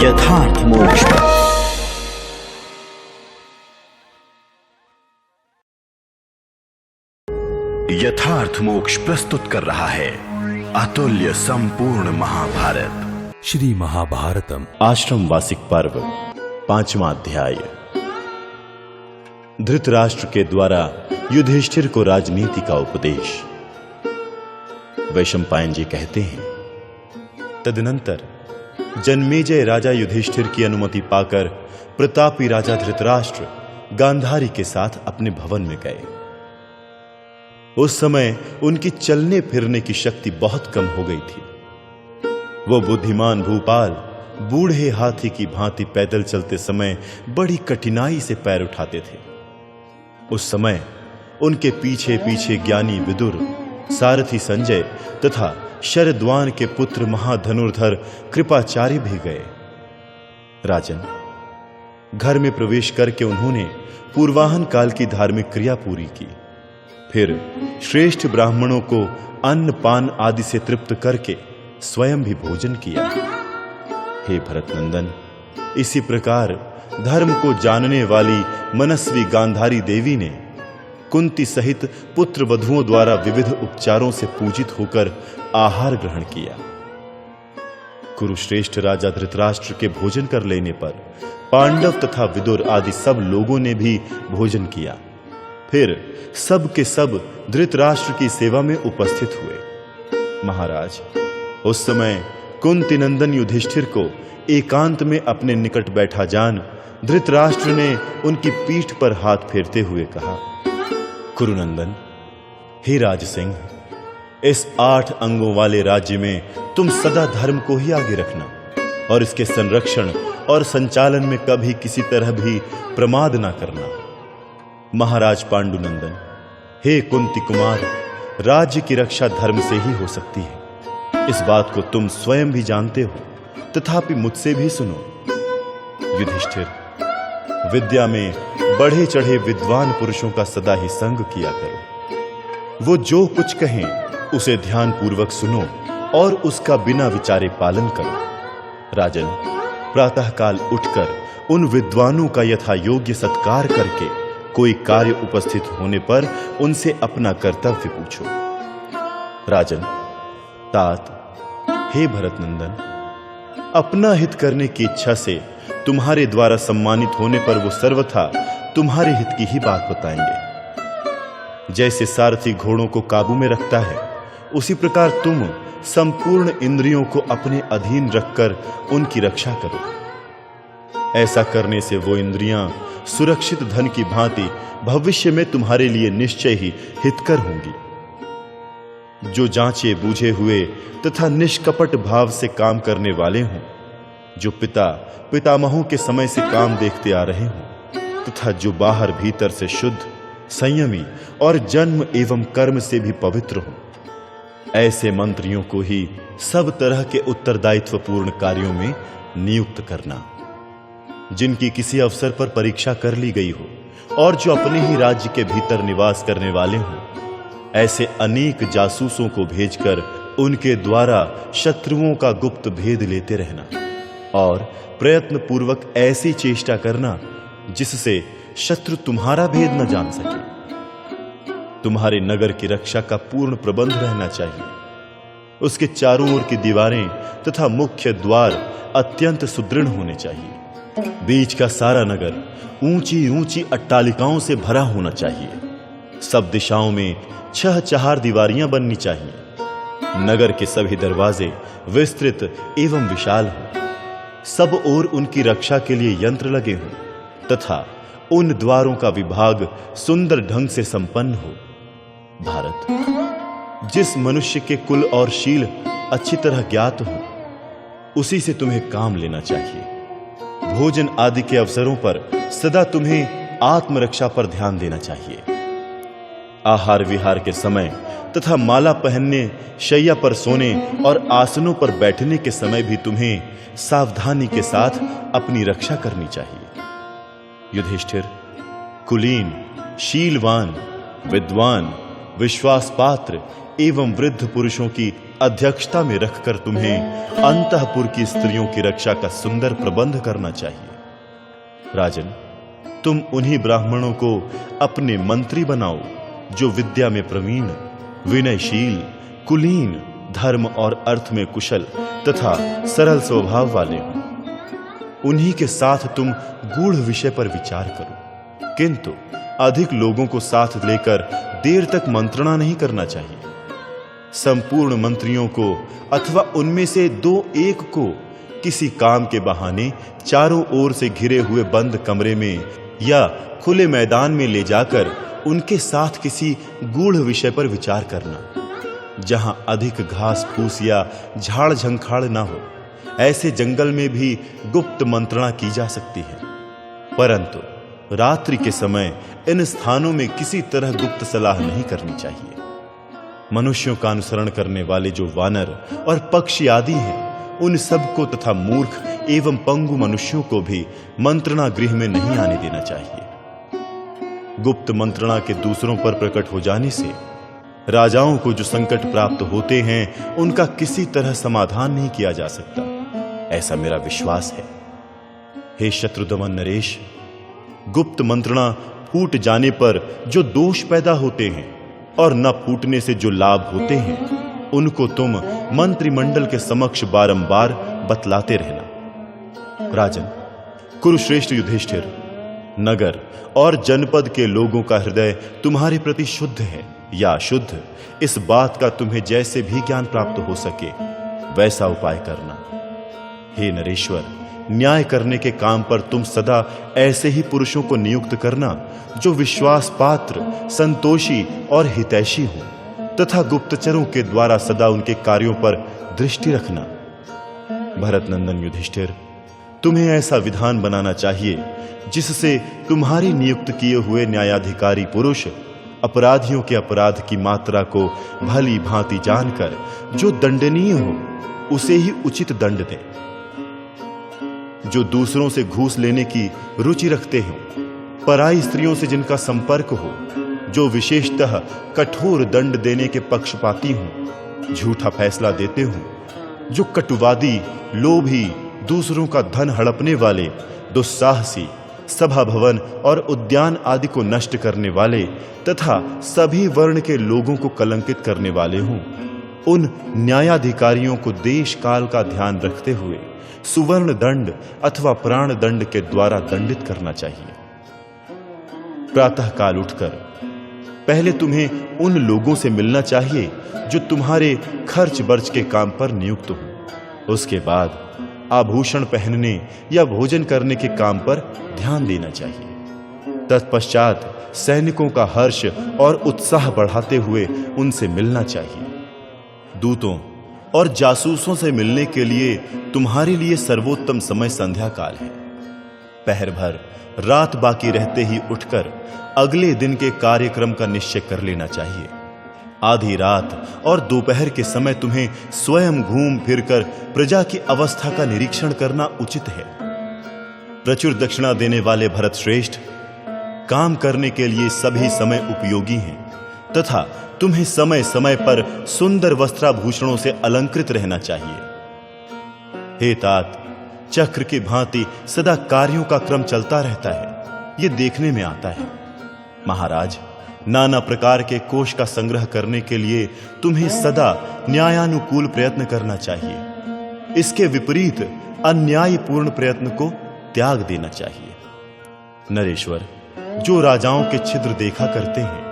यथार्थ मोक्ष। यथार्थ मोक्ष प्रस्तुत कर रहा है अतुल्य संपूर्ण महाभारत, श्री महाभारतम आश्रम वासिक पर्व, 5वां अध्याय। धृतराष्ट्र के द्वारा युधिष्ठिर को राजनीति का उपदेश। वैशंपायन जी कहते हैं, तदनंतर जन्मेजय राजा युधिष्ठिर की अनुमति पाकर प्रतापी राजा धृतराष्ट्र गांधारी के साथ अपने भवन में गए। उस समय उनकी चलने फिरने की शक्ति बहुत कम हो गई थी। वो बुद्धिमान भूपाल बूढ़े हाथी की भांति पैदल चलते समय बड़ी कठिनाई से पैर उठाते थे। उस समय उनके पीछे पीछे ज्ञानी विदुर, सारथी संजय तथा शरद्वान के पुत्र महाधनुर्धर कृपाचार्य भी गए। राजन, घर में प्रवेश करके उन्होंने पूर्वाहन काल की धार्मिक क्रिया पूरी की। फिर श्रेष्ठ ब्राह्मणों को अन्न पान आदि से तृप्त करके स्वयं भी भोजन किया। हे भरतनंदन, इसी प्रकार धर्म को जानने वाली मनस्वी गांधारी देवी ने कुंती सहित पुत्र वधुओं द्वारा विविध उपचारों से पूजित होकर आहार ग्रहण किया। कुरुश्रेष्ठ राजा धृतराष्ट्र के भोजन कर लेने पर पांडव तथा विदुर आदि सब लोगों ने भी भोजन किया। फिर सब के सब धृतराष्ट्र की सेवा में उपस्थित हुए। महाराज, उस समय कुंती नंदन युधिष्ठिर को एकांत में अपने निकट बैठा जान धृतराष्ट्र ने उनकी पीठ पर हाथ फेरते हुए कहा, कुरुनंदन, हे राजसिंह, इस 8 अंगों वाले राज्य में तुम सदा धर्म को ही आगे रखना और इसके संरक्षण और संचालन में कभी किसी तरह भी प्रमाद ना करना। महाराज पांडुनंदन, हे कुंती कुमार, राज्य की रक्षा धर्म से ही हो सकती है। इस बात को तुम स्वयं भी जानते हो, तथापि मुझसे भी सुनो। युधिष्ठिर, विद्या में बढ़े चढ़े विद्वान पुरुषों का सदा ही संग किया करो। वो जो कुछ कहें उसे ध्यान पूर्वक सुनो और उसका बिना विचारे पालन करो। राजन, प्रातःकाल उठकर उन विद्वानों का यथा योग्य सत्कार करके कोई कार्य उपस्थित होने पर उनसे अपना कर्तव्य पूछो। राजन, तात, हे भरतनंदन, अपना हित करने की इच्छा से तुम्हारे द्वारा सम्मानित होने पर वो सर्वथा तुम्हारे हित की ही बात बताएंगे। जैसे सारथी घोड़ों को काबू में रखता है, उसी प्रकार तुम संपूर्ण इंद्रियों को अपने अधीन रखकर उनकी रक्षा करो। ऐसा करने से वो इंद्रियां सुरक्षित धन की भांति भविष्य में तुम्हारे लिए निश्चय ही हितकर होंगी। जो जांचे बूझे हुए तथा निष्कपट भाव से काम करने वाले हों, जो पितामहों के समय से काम देखते आ रहे हों, तथा जो बाहर भीतर से शुद्ध, संयमी और जन्म एवं कर्म से भी पवित्र हों, ऐसे मंत्रियों को ही सब तरह के उत्तरदायित्वपूर्ण कार्यों में नियुक्त करना। जिनकी किसी अवसर पर परीक्षा कर ली गई हो और जो अपने ही राज्य के भीतर निवास करने वाले हों, ऐसे अनेक जासूसों को भेजकर उनके द्वारा शत्रुओं का गुप्त भेद लेते रहना और प्रयत्न पूर्वक ऐसी चेष्टा करना जिससे शत्रु तुम्हारा भेद न जान सके। तुम्हारे नगर की रक्षा का पूर्ण प्रबंध रहना चाहिए। उसके चारों ओर की दीवारें तथा मुख्य द्वार अत्यंत सुदृढ़ होने चाहिए। बीच का सारा नगर ऊंची ऊंची अट्टालिकाओं से भरा होना चाहिए। सब दिशाओं में 6 चहार दीवारियां बननी चाहिए। नगर के सभी दरवाजे विस्तृत एवं विशाल हों। सब ओर उनकी रक्षा के लिए यंत्र लगे हों तथा उन द्वारों का विभाग सुंदर ढंग से संपन्न हो। भारत, जिस मनुष्य के कुल और शील अच्छी तरह ज्ञात हो, उसी से तुम्हें काम लेना चाहिए। भोजन आदि के अवसरों पर सदा तुम्हें आत्मरक्षा पर ध्यान देना चाहिए। आहार विहार के समय तथा माला पहनने, शैया पर सोने और आसनों पर बैठने के समय भी तुम्हें सावधानी के साथ अपनी रक्षा करनी चाहिए। युधिष्ठिर, कुलीन, शीलवान, विद्वान, विश्वास पात्र एवं वृद्ध पुरुषों की अध्यक्षता में रखकर तुम्हें अंतःपुर की स्त्रियों की रक्षा का सुंदर प्रबंध करना चाहिए। राजन, तुम उन्हीं ब्राह्मणों को अपने मंत्री बनाओ जो विद्या में प्रवीण, विनयशील, कुलीन, धर्म और अर्थ में कुशल तथा सरल स्वभाव वाले हों। उन्हीं के साथ तुम गूढ़ विषय पर विचार करो, किंतु अधिक लोगों को साथ लेकर देर तक मंत्रणा नहीं करना चाहिए। संपूर्ण मंत्रियों को अथवा उनमें से 2-1 को किसी काम के बहाने चारों ओर से घिरे हुए बंद कमरे में या खुले मैदान में ले जाकर उनके साथ किसी गूढ़ विषय पर विचार करना। जहां अधिक घास फूस या झाड़ झंखाड़ ना हो, ऐसे जंगल में भी गुप्त मंत्रणा की जा सकती है, परंतु रात्रि के समय इन स्थानों में किसी तरह गुप्त सलाह नहीं करनी चाहिए। मनुष्यों का अनुसरण करने वाले जो वानर और पक्षी आदि हैं, उन सबको तथा मूर्ख एवं पंगु मनुष्यों को भी मंत्रणा गृह में नहीं आने देना चाहिए। गुप्त मंत्रणा के दूसरों पर प्रकट हो जाने से राजाओं को जो संकट प्राप्त होते हैं, उनका किसी तरह समाधान नहीं किया जा सकता, ऐसा मेरा विश्वास है। हे शत्रुदमन नरेश, गुप्त मंत्रणा फूट जाने पर जो दोष पैदा होते हैं और न फूटने से जो लाभ होते हैं, उनको तुम मंत्रिमंडल के समक्ष बारंबार बतलाते रहना। राजन, कुरुश्रेष्ठ युधिष्ठिर, नगर और जनपद के लोगों का हृदय तुम्हारे प्रति शुद्ध है या अशुद्ध, इस बात का तुम्हें जैसे भी ज्ञान प्राप्त हो सके वैसा उपाय करना। हे नरेश्वर, न्याय करने के काम पर तुम सदा ऐसे ही पुरुषों को नियुक्त करना जो विश्वास पात्र, संतोषी और हितैषी हो, तथा गुप्तचरों के द्वारा सदा उनके कार्यों पर दृष्टि रखना। भरत नंदन युधिष्ठिर, तुम्हें ऐसा विधान बनाना चाहिए जिससे तुम्हारी नियुक्त किए हुए न्यायाधिकारी पुरुष अपराधियों के अपराध की मात्रा को भली भांति जानकर जो दंडनीय हो उसे ही उचित दंड दें। जो दूसरों से घूस लेने की रुचि रखते हो, पराई स्त्रियों से जिनका संपर्क हो, जो विशेषतः कठोर दंड देने के पक्षपाती हों, झूठा फैसला देते हों, जो कटुवादी, लोभी, दूसरों का धन हड़पने वाले, दुस्साहसी, सभा भवन और उद्यान आदि को नष्ट करने वाले तथा सभी वर्ण के लोगों को कलंकित करने वाले हों, उन न्यायाधिकारियों को देश काल का ध्यान रखते हुए सुवर्ण दंड अथवा प्राण दंड के द्वारा दंडित करना चाहिए। प्रातः काल उठकर पहले तुम्हें उन लोगों से मिलना चाहिए जो तुम्हारे खर्च बर्च के काम पर नियुक्त हो। उसके बाद आभूषण पहनने या भोजन करने के काम पर ध्यान देना चाहिए। तत्पश्चात सैनिकों का हर्ष और उत्साह बढ़ाते हुए उनसे मिलना चाहिए। दूतों और जासूसों से मिलने के लिए तुम्हारे लिए सर्वोत्तम समय संध्या काल है। पहर भर रात बाकी रहते ही उठकर अगले दिन के कार्यक्रम का निश्चय कर लेना चाहिए। आधी रात और दोपहर के समय तुम्हें स्वयं घूम फिरकर प्रजा की अवस्था का निरीक्षण करना उचित है। प्रचुर दक्षिणा देने वाले भरत श्रेष्ठ, काम करने के लिए सभी समय उपयोगी हैं तथा तुम्हें समय समय पर सुंदर वस्त्राभूषणों से अलंकृत रहना चाहिए। हे तात, चक्र की भांति सदा कार्यों का क्रम चलता रहता है, यह देखने में आता है। महाराज, नाना प्रकार के कोष का संग्रह करने के लिए तुम्हें सदा न्यायानुकूल प्रयत्न करना चाहिए। इसके विपरीत अन्यायपूर्ण प्रयत्न को त्याग देना चाहिए। नरेश्वर, जो राजाओं के छिद्र देखा करते हैं,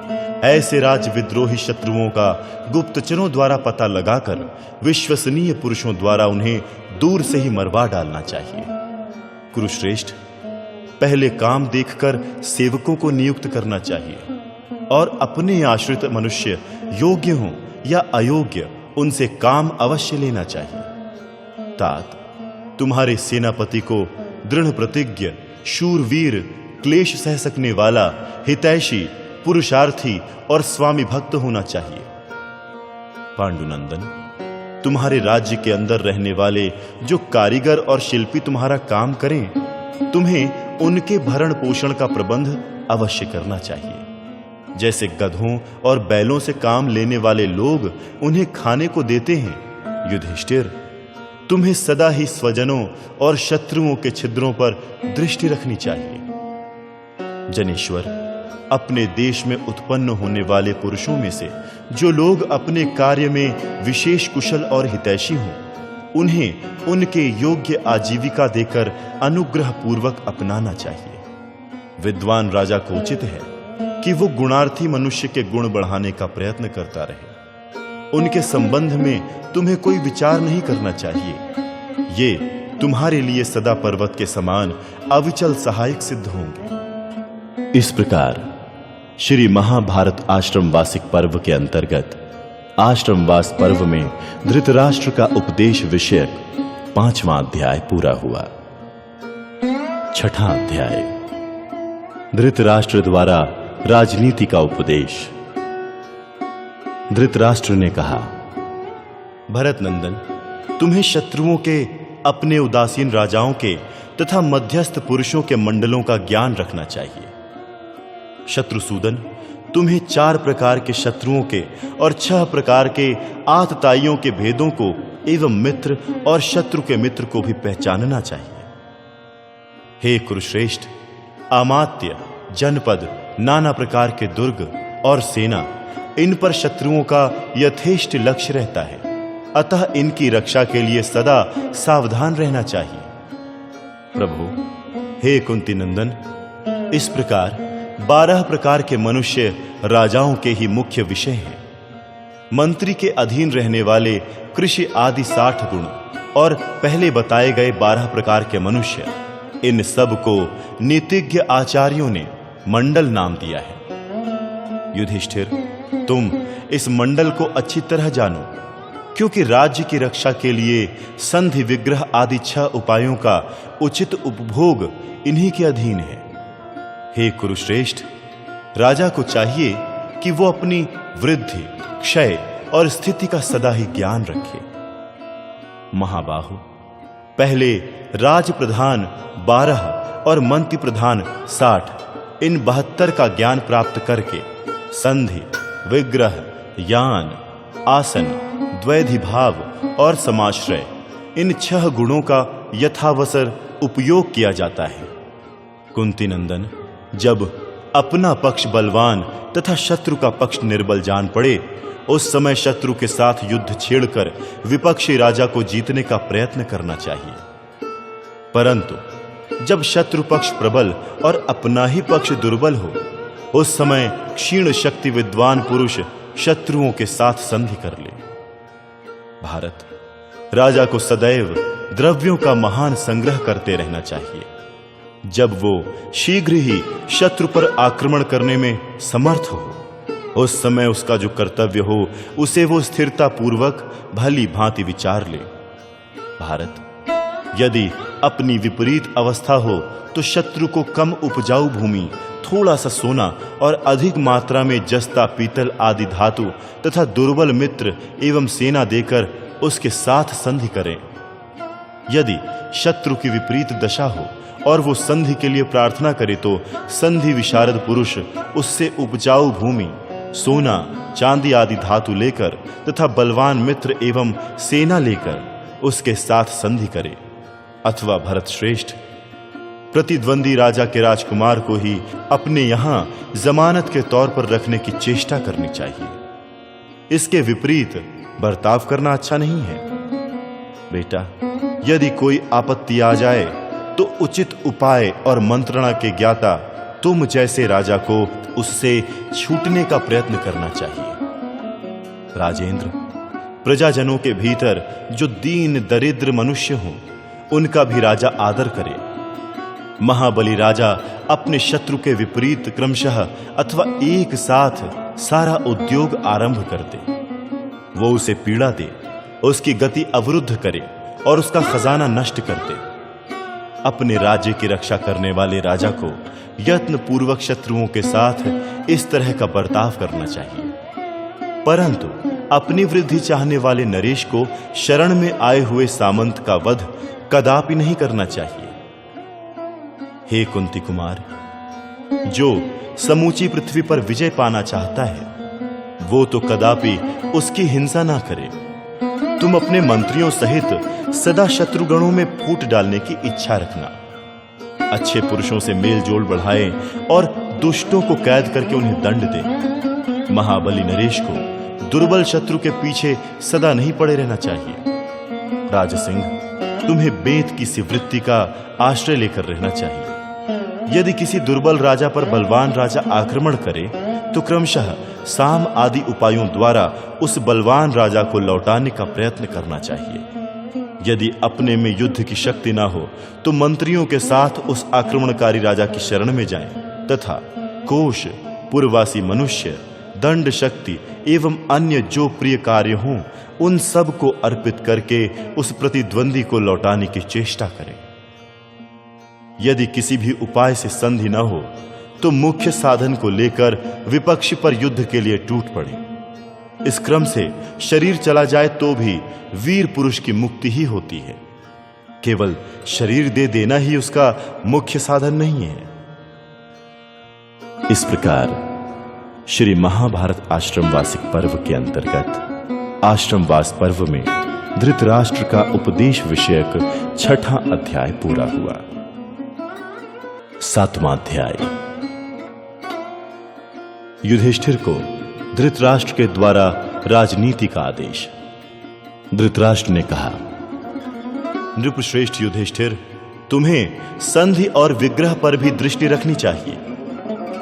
ऐसे राज विद्रोही शत्रुओं का गुप्तचरों द्वारा पता लगाकर विश्वसनीय पुरुषों द्वारा उन्हें दूर से ही मरवा डालना चाहिए। कुरुश्रेष्ठ, पहले काम देखकर सेवकों को नियुक्त करना चाहिए और अपने आश्रित मनुष्य योग्य हों या अयोग्य, उनसे काम अवश्य लेना चाहिए। तात, तुम्हारे सेनापति को दृढ़ प्रतिज्ञ, शूरवीर, क्लेश सह सकने वाला, हितैषी, पुरुषार्थी और स्वामी भक्त होना चाहिए। पांडुनंदन, तुम्हारे राज्य के अंदर रहने वाले जो कारीगर और शिल्पी तुम्हारा काम करें, तुम्हें उनके भरण पोषण का प्रबंध अवश्य करना चाहिए। जैसे गधों और बैलों से काम लेने वाले लोग उन्हें खाने को देते हैं। युधिष्ठिर, तुम्हें सदा ही स्वजनों और शत्रुओं के छिद्रों पर दृष्टि रखनी चाहिए। जनेश्वर, अपने देश में उत्पन्न होने वाले पुरुषों में से जो लोग अपने कार्य में विशेष कुशल और हितैषी हों, उन्हें उनके योग्य आजीविका देकर अनुग्रह पूर्वक अपनाना चाहिए। विद्वान राजा को उचित है कि वो गुणार्थी मनुष्य के गुण बढ़ाने का प्रयत्न करता रहे। उनके संबंध में तुम्हें कोई विचार नहीं करना चाहिए। ये तुम्हारे लिए सदा पर्वत के समान अविचल सहायक सिद्ध होंगे। इस प्रकार श्री महाभारत आश्रम वासिक पर्व के अंतर्गत आश्रमवास पर्व में धृतराष्ट्र का उपदेश विषयक 5वां अध्याय पूरा हुआ। 6वां अध्याय, धृतराष्ट्र द्वारा राजनीति का उपदेश। धृतराष्ट्र ने कहा, भरत नंदन, तुम्हें शत्रुओं के, अपने उदासीन राजाओं के तथा मध्यस्थ पुरुषों के मंडलों का ज्ञान रखना चाहिए। शत्रुसूदन, तुम्हें 4 प्रकार के शत्रुओं के और 6 प्रकार के आतताइयों के भेदों को एवं मित्र और शत्रु के मित्र को भी पहचानना चाहिए। हे कुरुश्रेष्ठ, अमात्य, जनपद, नाना प्रकार के दुर्ग और सेना, इन पर शत्रुओं का यथेष्ट लक्ष्य रहता है, अतः इनकी रक्षा के लिए सदा सावधान रहना चाहिए। प्रभु, हे कुंती नंदन, इस प्रकार 12 प्रकार के मनुष्य राजाओं के ही मुख्य विषय हैं। मंत्री के अधीन रहने वाले कृषि आदि 60 गुण और पहले बताए गए 12 प्रकार के मनुष्य, इन सब को नीतिज्ञ आचार्यों ने मंडल नाम दिया है। युधिष्ठिर, तुम इस मंडल को अच्छी तरह जानो, क्योंकि राज्य की रक्षा के लिए संधि, विग्रह आदि 6 उपायों का उचित उपभोग इन्हीं के अधीन है। हे कुरुश्रेष्ठ, राजा को चाहिए कि वो अपनी वृद्धि, क्षय और स्थिति का सदा ही ज्ञान रखे। महाबाहु, पहले राज प्रधान 12 और मंत्री प्रधान 60, इन 72 का ज्ञान प्राप्त करके संधि, विग्रह, यान, आसन, द्वैधि भाव और समाश्रय, इन 6 गुणों का यथावसर उपयोग किया जाता है। कुंती नंदन, जब अपना पक्ष बलवान तथा शत्रु का पक्ष निर्बल जान पड़े, उस समय शत्रु के साथ युद्ध छेड़कर विपक्षी राजा को जीतने का प्रयत्न करना चाहिए। परंतु जब शत्रु पक्ष प्रबल और अपना ही पक्ष दुर्बल हो, उस समय क्षीण शक्ति विद्वान पुरुष शत्रुओं के साथ संधि कर ले। भारत, राजा को सदैव द्रव्यों का महान संग्रह करते रहना चाहिए। जब वो शीघ्र ही शत्रु पर आक्रमण करने में समर्थ हो, उस समय उसका जो कर्तव्य हो उसे वो स्थिरता पूर्वक भली भांति विचार ले। भारत, यदि अपनी विपरीत अवस्था हो तो शत्रु को कम उपजाऊ भूमि, थोड़ा सा सोना और अधिक मात्रा में जस्ता, पीतल आदि धातु तथा दुर्बल मित्र एवं सेना देकर उसके साथ संधि करें। यदि शत्रु की विपरीत दशा हो और वो संधि के लिए प्रार्थना करे तो संधि विशारद पुरुष उससे उपजाऊ भूमि, सोना, चांदी आदि धातु लेकर तथा बलवान मित्र एवं सेना लेकर उसके साथ संधि करे। अथवा भरत श्रेष्ठ, प्रतिद्वंदी राजा के राजकुमार को ही अपने यहां जमानत के तौर पर रखने की चेष्टा करनी चाहिए। इसके विपरीत बर्ताव करना अच्छा नहीं है। बेटा, यदि कोई आपत्ति आ जाए तो उचित उपाय और मंत्रणा के ज्ञाता तुम जैसे राजा को उससे छूटने का प्रयत्न करना चाहिए। राजेंद्र, प्रजाजनों के भीतर जो दीन दरिद्र मनुष्य हों, उनका भी राजा आदर करे। महाबली राजा अपने शत्रु के विपरीत क्रमशः अथवा एक साथ सारा उद्योग आरंभ कर दे। वो उसे पीड़ा दे, उसकी गति अवरुद्ध करे और उसका खजाना नष्ट कर दे। अपने राज्य की रक्षा करने वाले राजा को यत्न पूर्वक शत्रुओं के साथ इस तरह का बर्ताव करना चाहिए। परंतु अपनी वृद्धि चाहने वाले नरेश को शरण में आए हुए सामंत का वध कदापि नहीं करना चाहिए। हे कुंती कुमार, जो समूची पृथ्वी पर विजय पाना चाहता है वो तो कदापि उसकी हिंसा ना करे। तुम अपने मंत्रियों सहित सदा शत्रुगणों में फूट डालने की इच्छा रखना। अच्छे पुरुषों से मेल जोल बढ़ाएं और दुष्टों को कैद करके उन्हें दंड दें। महाबली नरेश को दुर्बल शत्रु के पीछे सदा नहीं पड़े रहना चाहिए। राजसिंह, तुम्हें बेत की सी वृत्ति का आश्रय लेकर रहना चाहिए। यदि किसी दुर्बल राजा पर बलवान राजा आक्रमण करे तो क्रमशः साम आदि उपायों द्वारा उस बलवान राजा को लौटाने का प्रयत्न करना चाहिए। यदि अपने में युद्ध की शक्ति ना हो तो मंत्रियों के साथ उस आक्रमणकारी राजा की शरण में जाएं तथा कोश, पूर्ववासी मनुष्य, दंड शक्ति एवं अन्य जो प्रिय कार्य हों उन सब को अर्पित करके उस प्रतिद्वंदी को लौटाने की चेष्टा करें। यदि किसी भी उपाय से संधि न हो तो मुख्य साधन को लेकर विपक्ष पर युद्ध के लिए टूट पड़े। इस क्रम से शरीर चला जाए तो भी वीर पुरुष की मुक्ति ही होती है। केवल शरीर दे देना ही उसका मुख्य साधन नहीं है। इस प्रकार श्री महाभारत आश्रमवासिक पर्व के अंतर्गत आश्रमवास पर्व में धृतराष्ट्र का उपदेश विषयक 6वां अध्याय पूरा हुआ। 7वां अध्याय। युधिष्ठिर को धृतराष्ट्र के द्वारा राजनीति का आदेश। धृतराष्ट्र ने कहा, नृपश्रेष्ठ युधिष्ठिर, तुम्हें संधि और विग्रह पर भी दृष्टि रखनी चाहिए।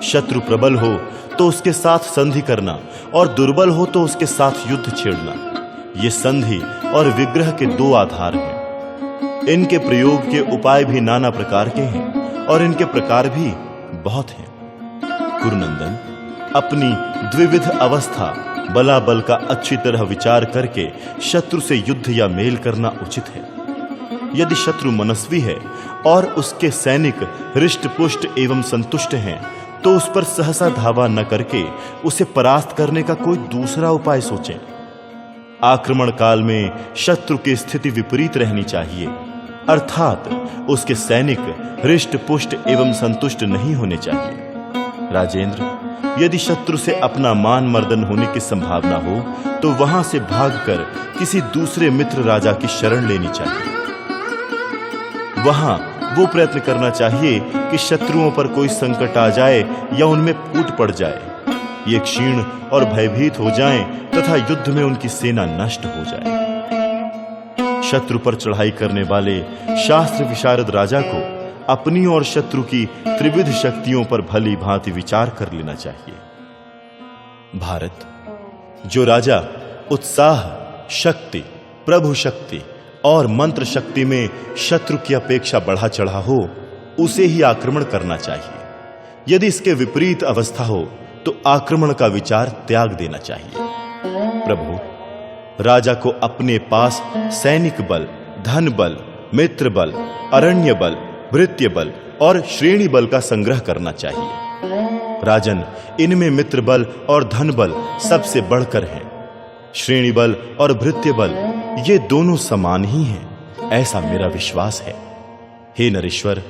शत्रु प्रबल हो तो उसके साथ संधि करना और दुर्बल हो तो उसके साथ युद्ध छेड़ना, ये संधि और विग्रह के दो आधार हैं। इनके प्रयोग के उपाय भी नाना प्रकार के हैं और इनके प्रकार भी बहुत हैं। कुरुनंदन, अपनी द्विविध अवस्था बलाबल का अच्छी तरह विचार करके शत्रु से युद्ध या मेल करना उचित है। यदि शत्रु मनस्वी है और उसके सैनिक हृष्ट-पुष्ट एवं संतुष्ट हैं तो उस पर सहसा धावा न करके उसे परास्त करने का कोई दूसरा उपाय सोचें। आक्रमण काल में शत्रु की स्थिति विपरीत रहनी चाहिए, अर्थात उसके सैनिक हृष्ट-पुष्ट एवं संतुष्ट नहीं होने चाहिए। राजेंद्र, यदि शत्रु से अपना मान मर्दन होने की संभावना हो तो वहां से भागकर किसी दूसरे मित्र राजा की शरण लेनी चाहिए। वहां वो प्रयत्न करना चाहिए कि शत्रुओं पर कोई संकट आ जाए या उनमें फूट पड़ जाए, ये क्षीण और भयभीत हो जाएं तथा युद्ध में उनकी सेना नष्ट हो जाए। शत्रु पर चढ़ाई करने वाले शास्त्र विशारद राजा को अपनी और शत्रु की त्रिविध शक्तियों पर भली भांति विचार कर लेना चाहिए। भारत, जो राजा उत्साह, शक्ति, प्रभु शक्ति और मंत्र शक्ति में शत्रु की अपेक्षा बढ़ा चढ़ा हो उसे ही आक्रमण करना चाहिए। यदि इसके विपरीत अवस्था हो तो आक्रमण का विचार त्याग देना चाहिए। प्रभु, राजा को अपने पास सैनिक बल, धन बल, मित्र बल, अरण्य बल, भृत्य बल और श्रेणी बल का संग्रह करना चाहिए। राजन, इनमें मित्र बल और धन बल सबसे बढ़कर हैं। श्रेणी बल और भृत्य बल ये दोनों समान ही हैं, ऐसा मेरा विश्वास है। हे नरेश्वर,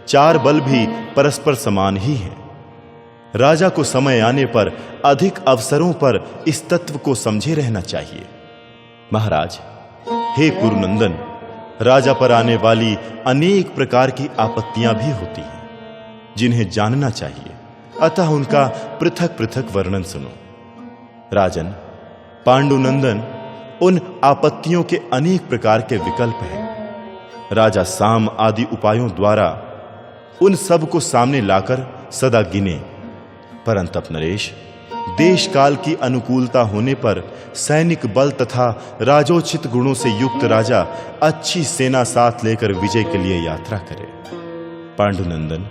चार बल भी परस्पर समान ही हैं। राजा को समय आने पर अधिक अवसरों पर इस तत्व को समझे रहना चाहिए। महाराज, हे कुरुनंदन, राजा पर आने वाली अनेक प्रकार की आपत्तियां भी होती हैं जिन्हें जानना चाहिए, अतः उनका पृथक पृथक वर्णन सुनो। राजन, पांडुनंदन, उन आपत्तियों के अनेक प्रकार के विकल्प हैं। राजा साम आदि उपायों द्वारा उन सब को सामने लाकर सदा गिने, परंतप नरेश, देश काल की अनुकूलता होने पर सैनिक बल तथा राजोचित गुणों से युक्त राजा अच्छी सेना साथ लेकर विजय के लिए यात्रा करे। पांडुनंदन,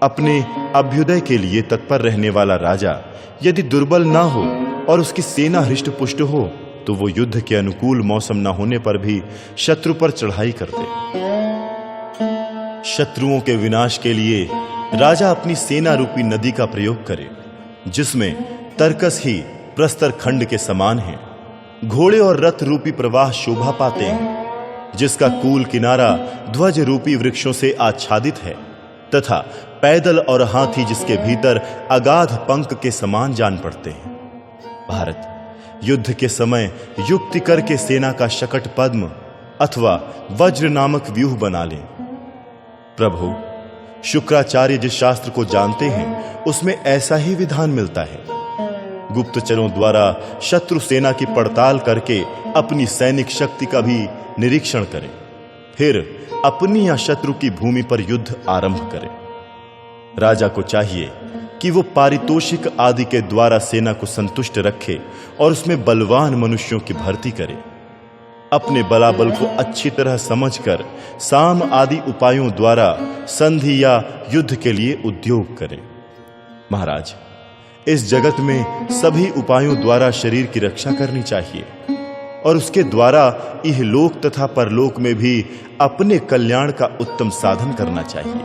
अपने अभ्युदय के लिए तत्पर रहने वाला राजा यदि दुर्बल ना हो और उसकी सेना हृष्ट-पुष्ट हो तो वो युद्ध के अनुकूल मौसम न होने पर भी शत्रु पर चढ़ाई करते। शत्रुओं के विनाश के लिए राजा अपनी सेना रूपी नदी का प्रयोग करे, जिसमें तरकस ही प्रस्तर खंड के समान है। घोड़े और रथ रूपी प्रवाह शोभा पाते हैं, जिसका कूल किनारा ध्वज रूपी वृक्षों से आच्छादित है तथा पैदल और हाथी जिसके भीतर अगाध पंख के समान जान पड़ते हैं। भारत युद्ध के समय युक्ति करके सेना का शकट पद्म अथवा वज्र नामक व्यूह बना ले। प्रभु, शुक्राचार्य जिस शास्त्र को जानते हैं उसमें ऐसा ही विधान मिलता है। गुप्तचरों द्वारा शत्रु सेना की पड़ताल करके अपनी सैनिक शक्ति का भी निरीक्षण करें, फिर अपनी या शत्रु की भूमि पर युद्ध आरंभ करें। राजा को चाहिए कि वो पारितोषिक आदि के द्वारा सेना को संतुष्ट रखे और उसमें बलवान मनुष्यों की भर्ती करे। अपने बलाबल को अच्छी तरह समझकर साम आदि उपायों द्वारा संधि या युद्ध के लिए उद्योग करें। महाराज, इस जगत में सभी उपायों द्वारा शरीर की रक्षा करनी चाहिए और उसके द्वारा इहलोक तथा परलोक में भी अपने कल्याण का उत्तम साधन करना चाहिए।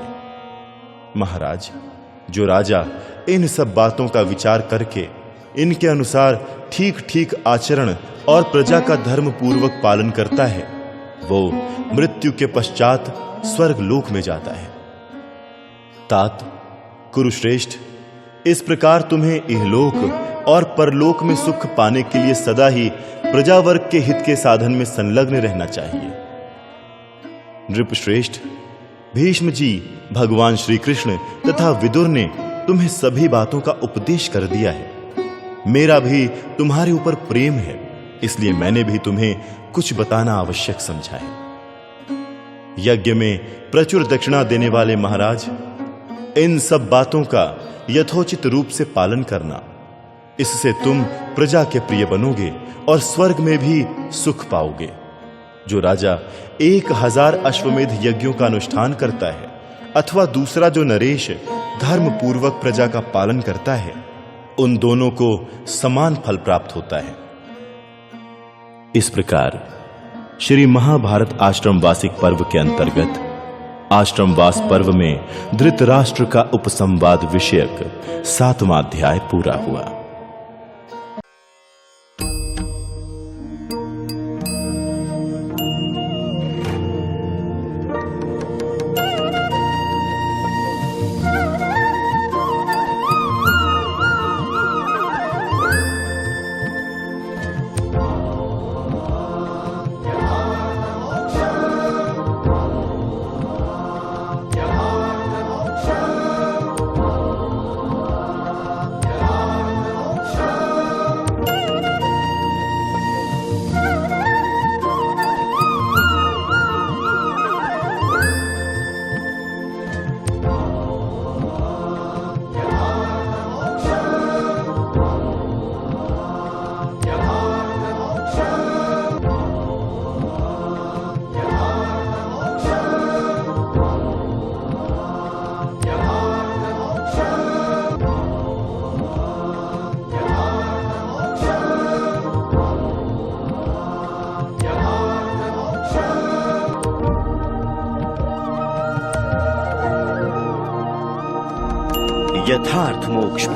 महाराज, जो राजा इन सब बातों का विचार करके इनके अनुसार ठीक ठीक आचरण और प्रजा का धर्म पूर्वक पालन करता है, वो मृत्यु के पश्चात स्वर्ग लोक में जाता है। तात कुरुश्रेष्ठ, इस प्रकार तुम्हें इहलोक और परलोक में सुख पाने के लिए सदा ही प्रजावर्ग के हित के साधन में संलग्न रहना चाहिए। नृपश्रेष्ठ, भीष्म जी, भगवान श्री कृष्ण तथा विदुर ने तुम्हें सभी बातों का उपदेश कर दिया है। मेरा भी तुम्हारे ऊपर प्रेम है, इसलिए मैंने भी तुम्हें कुछ बताना आवश्यक समझा है। यज्ञ में प्रचुर दक्षिणा देने वाले महाराज, इन सब बातों का यथोचित रूप से पालन करना, इससे तुम प्रजा के प्रिय बनोगे और स्वर्ग में भी सुख पाओगे। जो राजा 1000 अश्वमेध यज्ञों का अनुष्ठान करता है अथवा दूसरा जो नरेश धर्म पूर्वक प्रजा का पालन करता है, उन दोनों को समान फल प्राप्त होता है। इस प्रकार श्री महाभारत आश्रम वासिक पर्व के अंतर्गत आश्रमवास पर्व में धृतराष्ट्र का उपसंवाद विषयक 7वां अध्याय पूरा हुआ। यथार्थ मोक्ष।